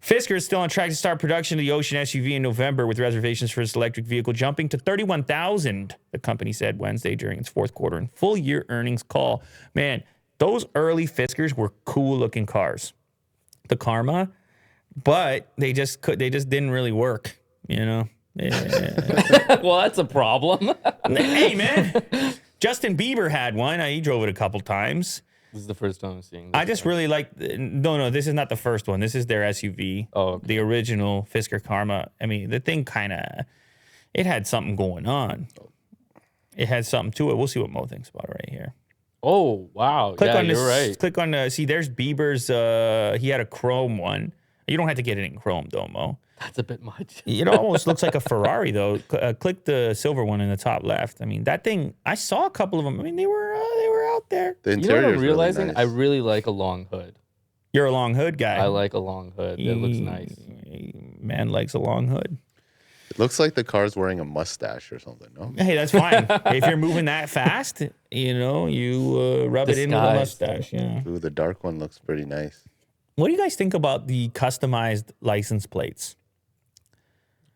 Fisker is still on track to start production of the Ocean SUV in November, with reservations for its electric vehicle jumping to 31,000, the company said Wednesday during its fourth quarter and full year earnings call. Man, those early Fiskers were cool looking cars. The Karma, but they just didn't really work, you know? Yeah. Well, that's a problem. Hey, man. Justin Bieber had one. He drove it a couple times. This is the first time I'm seeing this. I just really like... No, this is not the first one. This is their SUV. Oh, okay. The original Fisker Karma. I mean, the thing kind of... It had something going on. It had something to it. We'll see what Mo thinks about it right here. Oh, wow. Click yeah, on this, you're right. Click on... see, there's Bieber's... he had a chrome one. You don't have to get it in chrome, though, Mo. That's a bit much. It almost looks like a Ferrari, though. Click the silver one in the top left. I mean, that thing, I saw a couple of them. I mean, they were out there. The You know interior what I'm is realizing? really nice. I really like a long hood. You're a long hood guy. I like a long hood. It looks nice. Man likes a long hood. It looks like the car's wearing a mustache or something, no? Hey, that's fine. If you're moving that fast, you rub it in with a Disguised. mustache. Yeah. Ooh, the dark one looks pretty nice. What do you guys think about the customized license plates?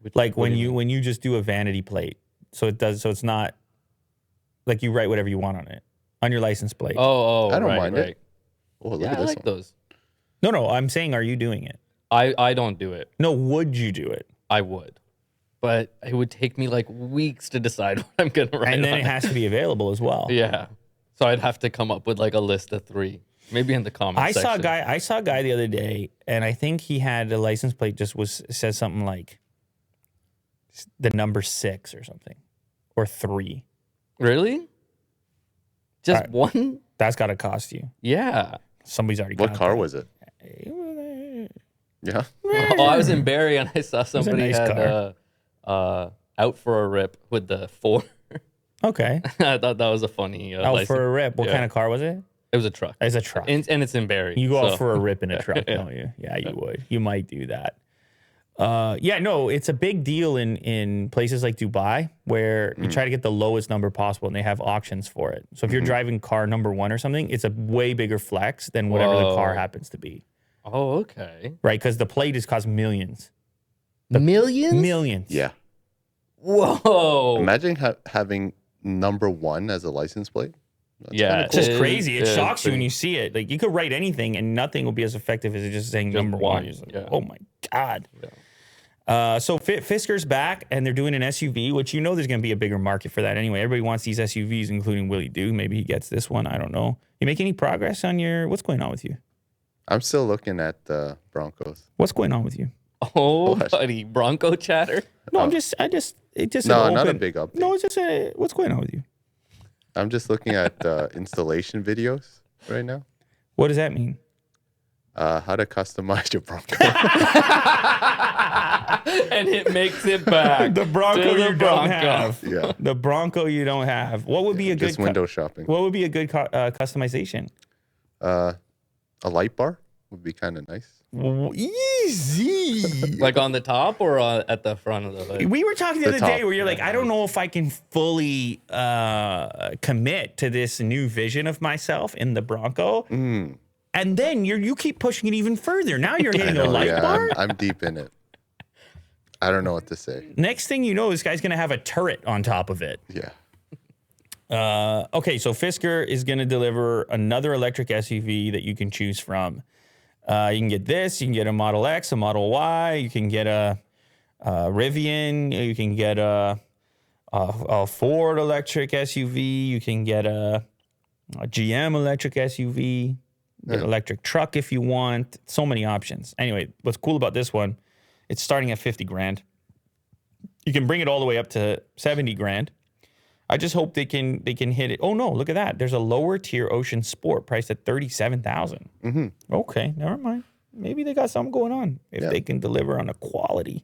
Which- Like what when do you mean? just do a vanity plate, so it's not like you write whatever you want on it on your license plate. Oh, I don't right, mind it. right. Oh, look Yeah, at I this like one. those. No, I'm saying, are you doing it? I don't do it. No, would you do it? I would. But it would take me like weeks to decide what I'm going to write And then on it has to be available as well. Yeah. So I'd have to come up with like a list of 3. Maybe in the comments I section. saw a guy the other day, and I think he had a license plate says something like the number 6 or something, or 3. Really? Just Right. one? That's got to cost you. Yeah. Somebody's already. What got car that. was it? Yeah. Oh, I was in Barrie and I saw somebody nice had out for a rip with the 4. Okay. I thought that was a funny Out license. for a rip. What Yeah. kind of car was it? It was a truck. It's a truck. And it's in Barrie. You go so. out for a rip in a truck, don't you? Yeah, you would. You might do that. No, it's a big deal in places like Dubai where you try to get the lowest number possible and they have auctions for it. So if you're driving car number 1 or something, it's a way bigger flex than whatever the car Whoa. happens to be, Oh, okay. right? Because the plate is cost millions. Millions? Millions. Yeah. Whoa. Imagine having number 1 as a license plate. That's Yeah. kinda It's just It is- crazy. It yeah, shocks you when pretty- you see it. Like you could write anything and nothing will be as effective as it just saying number 1. one, You're just like, yeah. oh my God. Yeah. So Fisker's back and they're doing an SUV, which there's going to be a bigger market for that anyway. Everybody wants these SUVs, including Willie Doo. Maybe he gets this one. I don't know. You make any progress on what's going on with you? I'm still looking at the Broncos. What's going on with you? Oh, What? buddy. Bronco chatter? No, it just No, an not a open- big update. No, it's just what's going on with you? I'm just looking at installation videos right now. What does that mean? How to customize your Bronco. And it makes it back. The Bronco to the you don't Bronco. have. Yeah. The Bronco you don't have. What would be a good Just window shopping. What would be a good customization? A light bar would be kind of nice. Easy. Like on the top or at the front of the hood? We were talking the The other day top. where you're like, I don't know if I can fully commit to this new vision of myself in the Bronco. And then you keep pushing it even further. Now you're hitting a light bar. I'm deep in it. I don't know what to say. Next thing you know, this guy's going to have a turret on top of it. Yeah. Okay, so Fisker is going to deliver another electric SUV that you can choose from. You can get this. You can get a Model X, a Model Y. You can get a Rivian. You can get a Ford electric SUV. You can get a GM electric SUV. Get an electric truck if you want. So many options. Anyway, what's cool about this one, it's starting at 50 grand. You can bring it all the way up to 70 grand. I just hope they can hit it. Oh no, look at that. There's a lower tier Ocean Sport priced at $37,000. Okay, never mind. Maybe they got something going on if they can deliver on the quality.